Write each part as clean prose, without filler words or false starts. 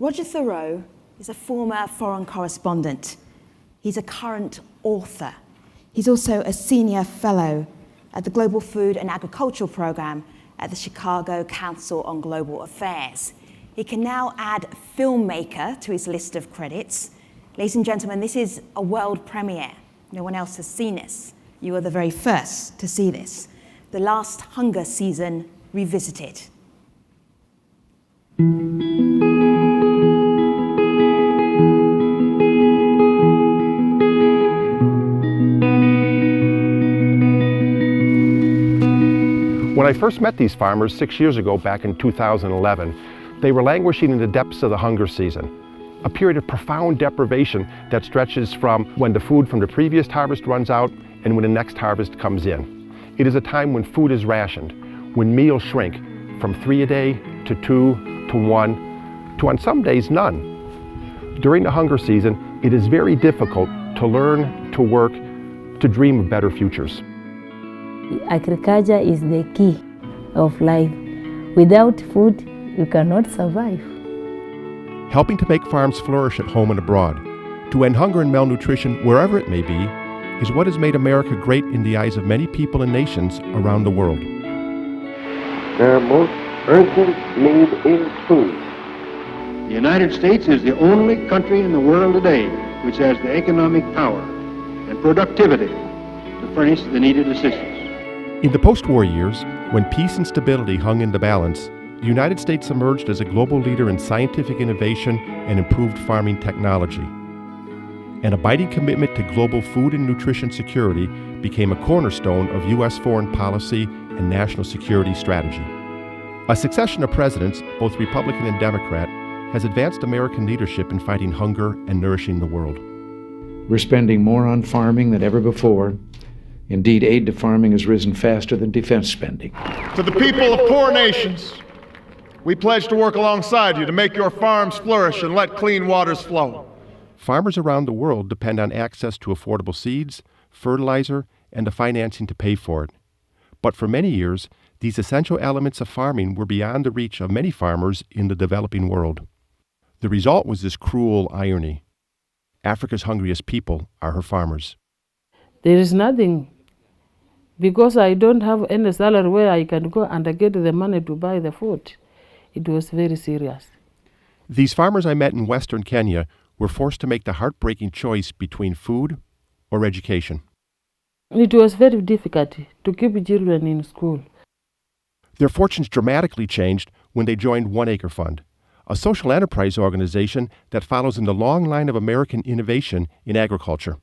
Roger Thurow is a former foreign correspondent. He's a current author. He's also a senior fellow at the Global Food and Agricultural Program at the Chicago Council on Global Affairs. He can now add filmmaker to his list of credits. Ladies and gentlemen, this is a world premiere. No one else has seen this. You are the very first to see this. The Last Hunger Season Revisited. When I first met these farmers 6 years ago, back in 2011, they were languishing in the depths of the hunger season, a period of profound deprivation that stretches from when the food from the previous harvest runs out and when the next harvest comes in. It is a time when food is rationed, when meals shrink from 3 a day to 2 to 1 to on some days none. During the hunger season, it is very difficult to learn, to work, to dream of better futures. Agriculture is the key of life. Without food, you cannot survive. Helping to make farms flourish at home and abroad, to end hunger and malnutrition wherever it may be, is what has made America great in the eyes of many people and nations around the world. Their most urgent need is food. The United States is the only country in the world today which has the economic power and productivity to furnish the needed assistance. In the post-war years, when peace and stability hung in the balance, the United States emerged as a global leader in scientific innovation and improved farming technology. An abiding commitment to global food and nutrition security became a cornerstone of U.S. foreign policy and national security strategy. A succession of presidents, both Republican and Democrat, has advanced American leadership in fighting hunger and nourishing the world. We're spending more on farming than ever before. Indeed, aid to farming has risen faster than defense spending. To the people of poor nations, we pledge to work alongside you to make your farms flourish and let clean waters flow. Farmers around the world depend on access to affordable seeds, fertilizer, and the financing to pay for it. But for many years, these essential elements of farming were beyond the reach of many farmers in the developing world. The result was this cruel irony. Africa's hungriest people are her farmers. There is nothing, because I don't have any salary where I can go and get the money to buy the food. It was very serious. These farmers I met in Western Kenya were forced to make the heartbreaking choice between food or education. It was very difficult to keep children in school. Their fortunes dramatically changed when they joined One Acre Fund, a social enterprise organization that follows in the long line of American innovation in agriculture.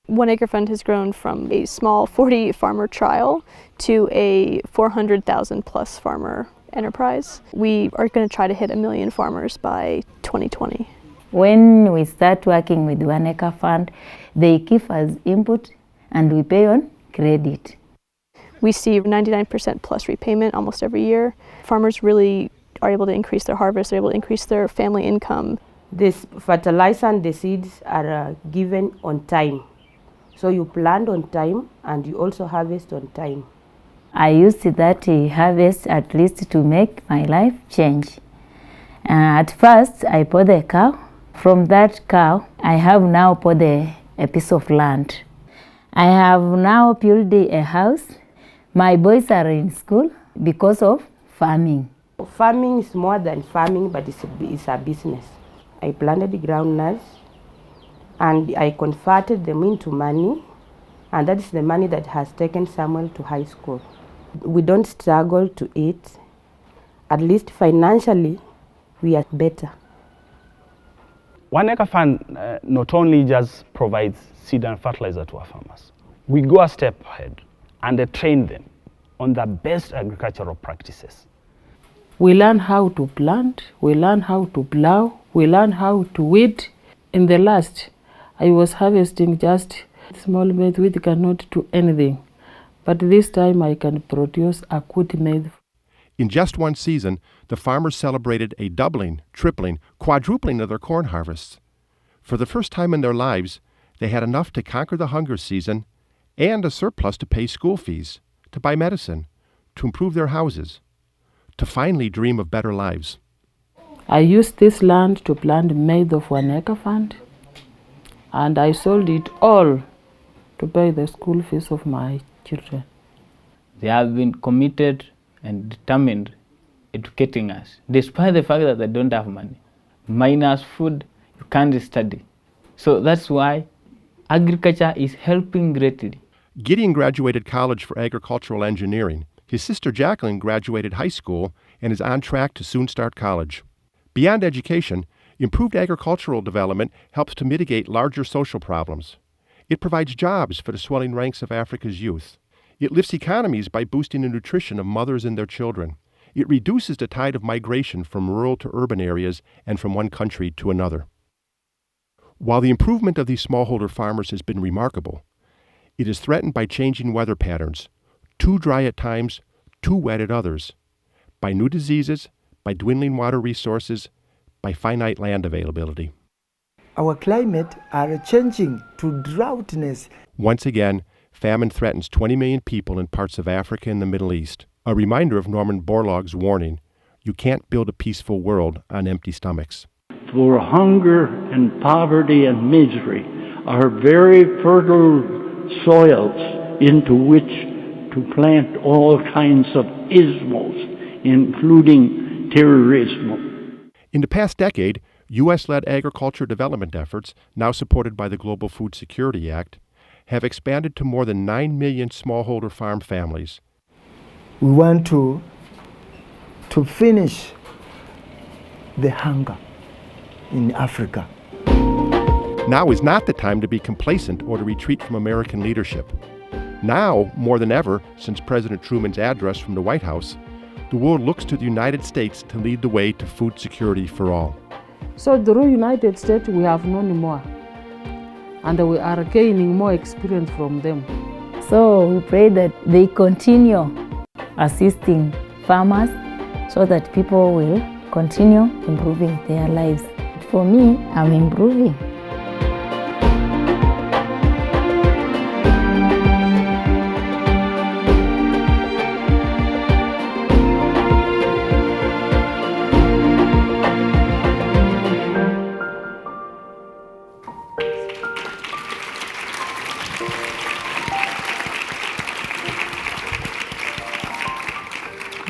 One Acre Fund has grown from a small 40-farmer trial to a 400,000 plus farmer enterprise. We are going to try to hit 1 million farmers by 2020. When we start working with One Acre Fund, they give us input and we pay on credit. We see 99% plus repayment almost every year. Farmers really are able to increase their harvest, they're able to increase their family income. This fertilizer and the seeds are given on time. So you plant on time and you also harvest on time. I used that harvest at least to make my life change. At first, I bought a cow. From that cow, I have now bought a piece of land. I have now built a house. My boys are in school because of farming. Farming is more than farming, but it's a business. I planted groundnuts and I converted them into money, and that is the money that has taken Samuel to high school. We don't struggle to eat. At least financially, we are better. One Acre Fund not only just provides seed and fertilizer to our farmers. We go a step ahead and train them on the best agricultural practices. We learn how to plant, we learn how to plow, we learn how to weed. In the last, I was harvesting just small maize which cannot do anything. But this time I can produce a good maize. In just one season, the farmers celebrated a doubling, tripling, quadrupling of their corn harvests. For the first time in their lives, they had enough to conquer the hunger season and a surplus to pay school fees, to buy medicine, to improve their houses, to finally dream of better lives. I used this land to plant maize of 1 acre fund, and I sold it all to pay the school fees of my children. They have been committed and determined educating us, despite the fact that they don't have money. Minus food, you can't study. So that's why agriculture is helping greatly. Gideon graduated college for agricultural engineering. His sister Jacqueline graduated high school and is on track to soon start college. Beyond education, improved agricultural development helps to mitigate larger social problems. It provides jobs for the swelling ranks of Africa's youth. It lifts economies by boosting the nutrition of mothers and their children. It reduces the tide of migration from rural to urban areas and from one country to another. While the improvement of these smallholder farmers has been remarkable, it is threatened by changing weather patterns, too dry at times, too wet at others, by new diseases, by dwindling water resources, by finite land availability. Our climate are changing to droughtness. Once again, famine threatens 20 million people in parts of Africa and the Middle East. A reminder of Norman Borlaug's warning, you can't build a peaceful world on empty stomachs. For hunger and poverty and misery are very fertile soils into which to plant all kinds of isms, including terrorism. In the past decade, U.S.-led agriculture development efforts, now supported by the Global Food Security Act, have expanded to more than 9 million smallholder farm families. We want to finish the hunger in Africa. Now is not the time to be complacent or to retreat from American leadership. Now, more than ever, since President Truman's address from the White House, the world looks to the United States to lead the way to food security for all. So through United States, we have known more, and we are gaining more experience from them. So we pray that they continue assisting farmers so that people will continue improving their lives. For me, I'm improving.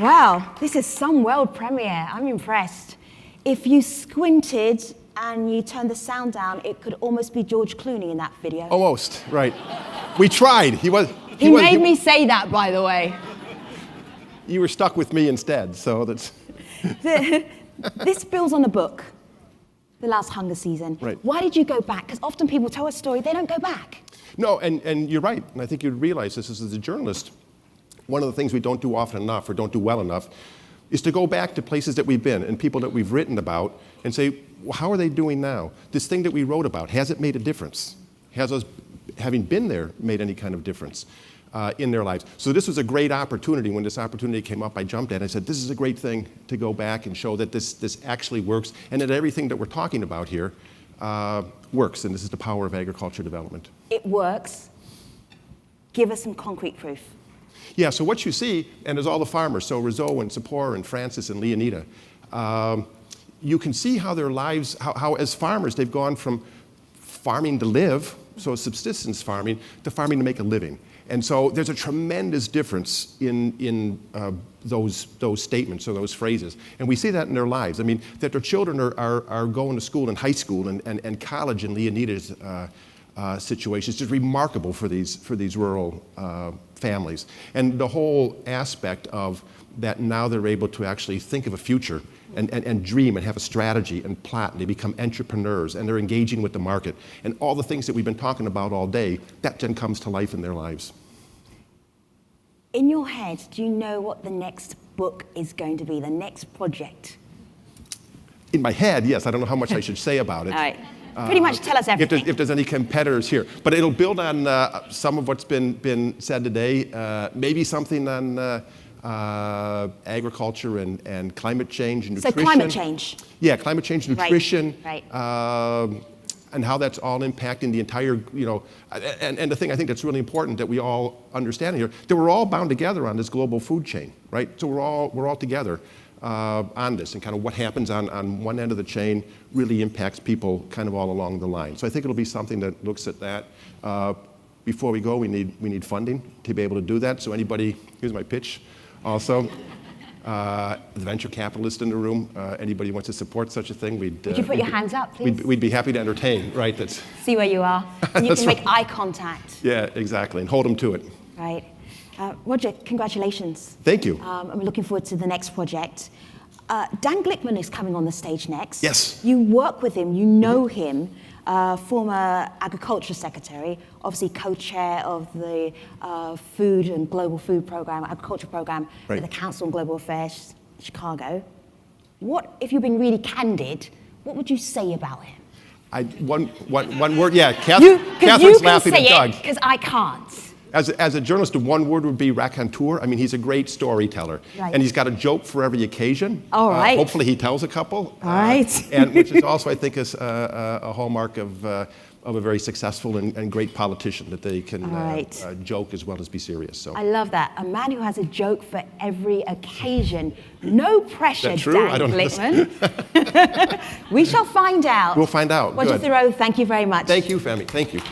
Wow, this is some world premiere. I'm impressed. If you squinted and you turned the sound down, it could almost be George Clooney in that video. Almost, right. We tried. He made me say that, by the way. You were stuck with me instead, so that's... This builds on a book, The Last Hunger Season. Right. Why did you go back? Because often people tell a story, they don't go back. No, and you're right, and I think you'd realize this as a journalist. One of the things we don't do often enough or don't do well enough is to go back to places that we've been and people that we've written about and say, well, how are they doing now? This thing that we wrote about, has it made a difference? Has us having been there made any kind of difference in their lives? So this was a great opportunity. When this opportunity came up, I jumped at it. I said, this is a great thing to go back and show that this actually works and that everything that we're talking about here works, and this is the power of agriculture development. It works. Give us some concrete proof. Yeah, so what you see, and there's all the farmers, so Rizzo and Sapor and Francis and Leonida, you can see how their lives, how as farmers they've gone from farming to live, so subsistence farming, to farming to make a living. And so there's a tremendous difference in those statements or those phrases. And we see that in their lives. I mean, that their children are going to school and high school and college in Leonida's situation. It's just remarkable for these rural families. And the whole aspect of that now they're able to actually think of a future and dream and have a strategy and plot, and they become entrepreneurs and they're engaging with the market. And all the things that we've been talking about all day, that then comes to life in their lives. In your head, do you know what the next book is going to be, the next project? In my head, yes. I don't know how much I should say about it. All right. Pretty much tell us everything. If there's any competitors here. But it'll build on some of what's been said today, maybe something on agriculture and climate change and nutrition. So climate change. Yeah, climate change, nutrition. Right. And how that's all impacting the entire, and the thing I think that's really important that we all understand here, that we're all bound together on this global food chain, right? So we're all together. on this, and kind of what happens on one end of the chain really impacts people kind of all along the line. So I think it'll be something that looks at that. Before we go, we need funding to be able to do that. So anybody, here's my pitch also. The venture capitalist in the room, anybody who wants to support such a thing, Would you put your hands up, please? We'd be happy to entertain, right? That's, see where you are. And you can right. make eye contact. Yeah, exactly, and hold them to it. Right. Roger, congratulations. Thank you. And we're looking forward to the next project. Dan Glickman is coming on the stage next. Yes. You work with him, you know him, former Agriculture Secretary, obviously co-chair of the Food and Global Food Program, Agriculture Program Right. at the Council on Global Affairs, Chicago. What, if you've been really candid, what would you say about him? One word, yeah, Catherine's laughing at Doug. Because I can't. As a journalist, one word would be raconteur. I mean, he's a great storyteller. Right. And he's got a joke for every occasion. All right. Hopefully he tells a couple. All right. And which is also, I think, is a hallmark of a very successful and great politician, that they can joke as well as be serious. So. I love that. A man who has a joke for every occasion. No pressure, Is that true? Dan I don't know. Glickman. We shall find out. We'll find out. Roger Good. Thurow, thank you very much. Thank you, Femi. Thank you.